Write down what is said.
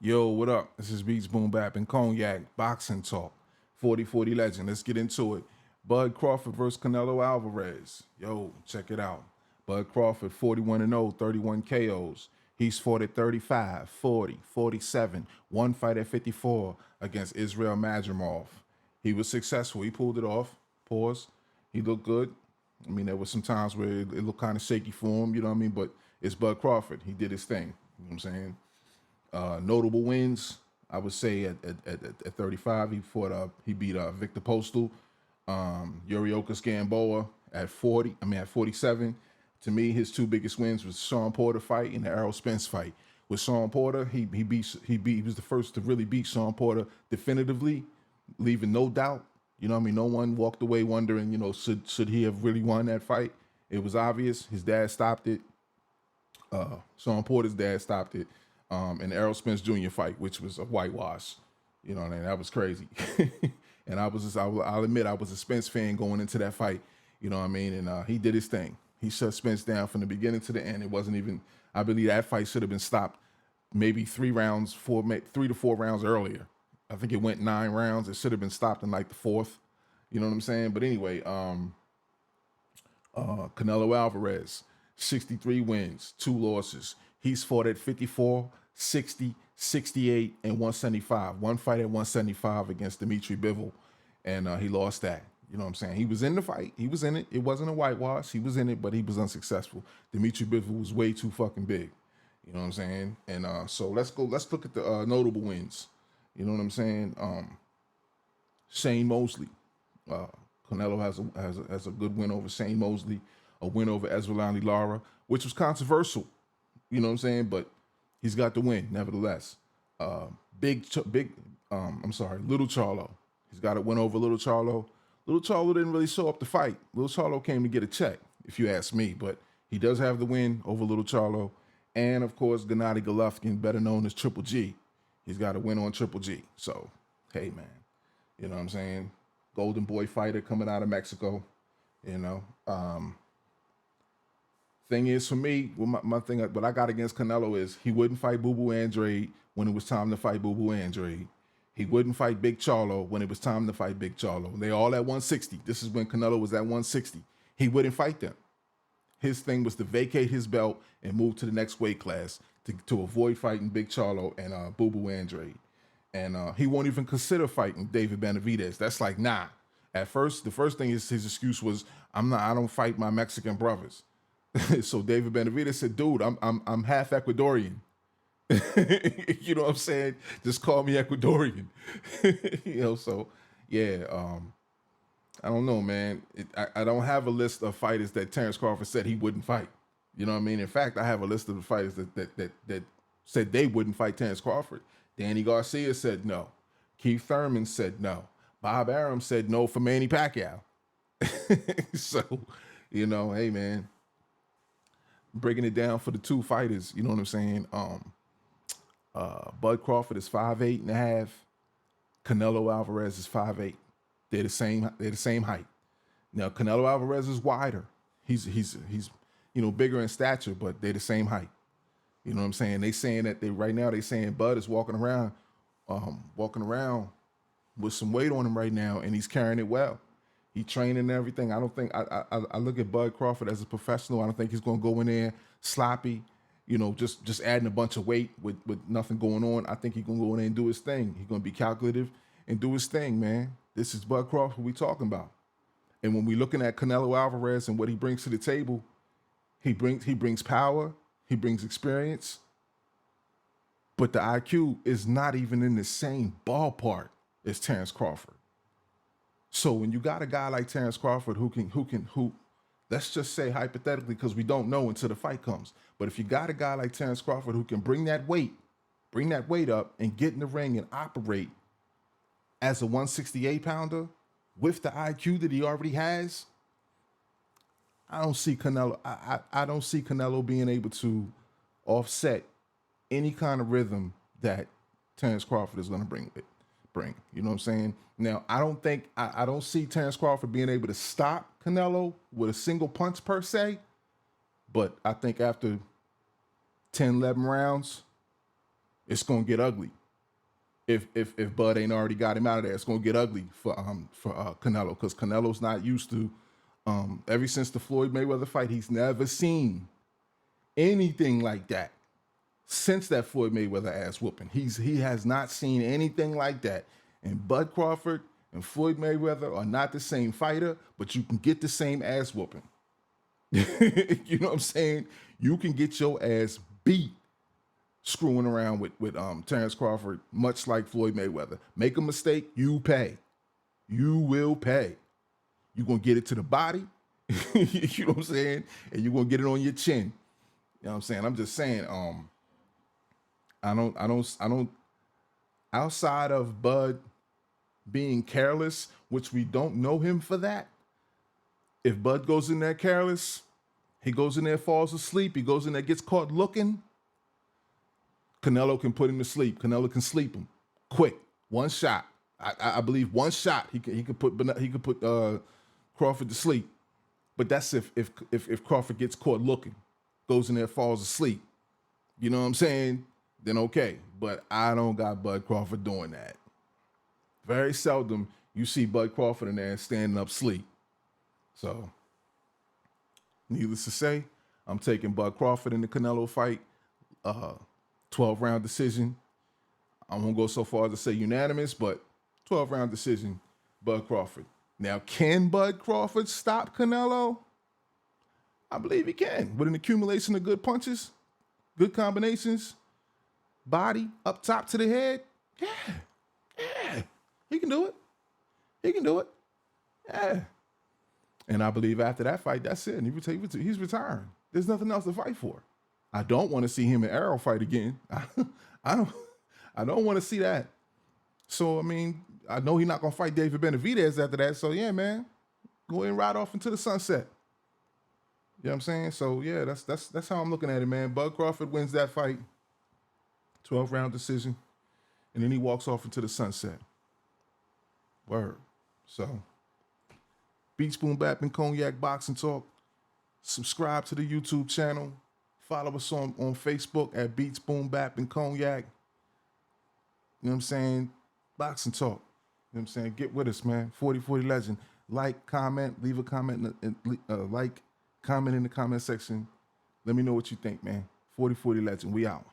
Yo, what up? This is Beats Boom Bap and Cognac Boxing Talk. 40-40 legend. Let's get into it. Bud Crawford versus Canelo Alvarez. Yo, check it out. Bud Crawford 41-0, 31 KOs. He's fought at 35, 40, 47, one fight at 54 against Israel Madrimov. He was successful. He pulled it off. Pause. He looked good. I mean, there was some times where it looked kind of shaky for him, you know what I mean? But it's Bud Crawford. He did his thing. You know what I'm saying? Notable wins, I would say at 35, he beat Victor Postal, Yuriokas Gamboa at 40. At 47. To me, his two biggest wins was Sean Porter fight and the Errol Spence fight. With Sean Porter, he was the first to really beat Sean Porter definitively, leaving no doubt. You know what I mean? No one walked away wondering, should he have really won that fight? It was obvious. His dad stopped it. Sean Porter's dad stopped it. And the Errol Spence Jr. fight, which was a whitewash. You know what I mean? That was crazy. And I'll admit, I was a Spence fan going into that fight. You know what I mean? And he did his thing. He shut Spence down from the beginning to the end. It wasn't even, I believe that fight should have been stopped maybe 3 to 4 rounds earlier. I think it went 9 rounds. It should have been stopped in like the 4th. You know what I'm saying? But anyway, Canelo Alvarez, 63 wins, 2 losses. He's fought at 54, 60, 68, and 175. One fight at 175 against Dimitri Bivol, and he lost that. You know what I'm saying? He was in the fight. He was in it. It wasn't a whitewash. He was in it, but he was unsuccessful. Dimitri Bivol was way too fucking big. You know what I'm saying? And so let's look at the notable wins. You know what I'm saying? Shane Mosley. Canelo has a good win over Shane Mosley, a win over Esvalani Lara, which was controversial. You know what I'm saying? But he's got the win, nevertheless. Little Charlo. He's got a win over Little Charlo. Little Charlo didn't really show up to fight. Little Charlo came to get a check, if you ask me. But he does have the win over Little Charlo. And, of course, Gennady Golovkin, better known as Triple G. He's got a win on Triple G. So, hey, man. You know what I'm saying? Golden Boy fighter coming out of Mexico. You know. Thing is, for me, my thing, what I got against Canelo is he wouldn't fight Boo Boo Andrade when it was time to fight Boo Boo Andrade. He wouldn't fight Big Charlo when it was time to fight Big Charlo. They all at 160. This is when Canelo was at 160. He wouldn't fight them. His thing was to vacate his belt and move to the next weight class to avoid fighting Big Charlo and Boo Boo Andrade. And he won't even consider fighting David Benavidez. That's like, nah. At first, the first thing his excuse was, I don't fight my Mexican brothers. So David Benavidez said, dude, I'm half Ecuadorian. You know what I'm saying? Just call me Ecuadorian. So yeah, I don't know, man. I don't have a list of fighters that Terrence Crawford said he wouldn't fight. You know what I mean? In fact, I have a list of the fighters that said they wouldn't fight Terrence Crawford. Danny Garcia said no. Keith Thurman said no. Bob Arum said no for Manny Pacquiao. So, hey, man. Breaking it down for the two fighters, you know what I'm saying? Bud Crawford is 5'8.5". Canelo Alvarez is 5'8". They're the same height. Now Canelo Alvarez is wider. He's bigger in stature, but they're the same height. You know what I'm saying? They saying that they saying Bud is walking around with some weight on him right now, and he's carrying it well. He training and everything. I don't think I look at Bud Crawford as a professional. I don't think he's going to go in there sloppy, just adding a bunch of weight with nothing going on. I think he's going to go in there and do his thing. He's going to be calculative and do his thing, man. This is Bud Crawford we talking about. And when we're looking at Canelo Alvarez and what he brings to the table, he brings power, he brings experience, but the IQ is not even in the same ballpark as Terrence Crawford. So when you got a guy like Terrence Crawford who, let's just say hypothetically, because we don't know until the fight comes, but if you got a guy like Terrence Crawford who can bring that weight up and get in the ring and operate as a 168-pounder with the IQ that he already has, I don't see Canelo. I don't see Canelo being able to offset any kind of rhythm that Terrence Crawford is going to bring. You know what I'm saying? Now, I don't see Terrence Crawford being able to stop Canelo with a single punch per se, but I think after 10, 11 rounds, It's gonna get ugly. If Bud ain't already got him out of there, it's gonna get ugly for Canelo, because Canelo's not used to. Ever since the Floyd Mayweather fight, he's never seen anything like that. Since that Floyd Mayweather ass whooping, he has not seen anything like that. And Bud Crawford and Floyd Mayweather are not the same fighter, but you can get the same ass whooping. You know what I'm saying? You can get your ass beat screwing around with Terrence Crawford, much like Floyd Mayweather. Make a mistake, you pay. You will pay. You're gonna get it to the body, you know what I'm saying? And you're gonna get it on your chin. You know what I'm saying? I'm just saying, I don't outside of Bud being careless, which we don't know him for that. If Bud goes in there careless, he goes in there, falls asleep, he goes in there, gets caught looking, Canelo can put him to sleep. Canelo can sleep him quick. One shot. I believe one shot he could put Crawford to sleep. But that's if Crawford gets caught looking, goes in there, falls asleep. You know what I'm saying? Then okay. But I don't got Bud Crawford doing that. Very seldom you see Bud Crawford in there standing up sleep. So, needless to say, I'm taking Bud Crawford in the Canelo fight. 12-round decision. I won't go so far as to say unanimous, but 12-round decision, Bud Crawford. Now, can Bud Crawford stop Canelo? I believe he can. With an accumulation of good punches, good combinations, body up top to the head. Yeah. He can do it. He can do it. Yeah. And I believe after that fight, that's it. And he's retiring. There's nothing else to fight for. I don't want to see him and Arrow fight again. I don't want to see that. So, I mean, I know he's not going to fight David Benavidez after that. So, yeah, man, go ahead and ride off into the sunset. You know what I'm saying? So, yeah, that's how I'm looking at it, man. Bud Crawford wins that fight, 12-round decision, and then he walks off into the sunset. Word. So, Beats Boom Bap and Cognac Boxing Talk. Subscribe to the YouTube channel. Follow us on Facebook at Beats Boom Bap and Cognac. You know what I'm saying? Boxing Talk. You know what I'm saying? Get with us, man. 4040 Legend. Like, comment, leave a comment, comment in the comment section. Let me know what you think, man. 4040 Legend. We out.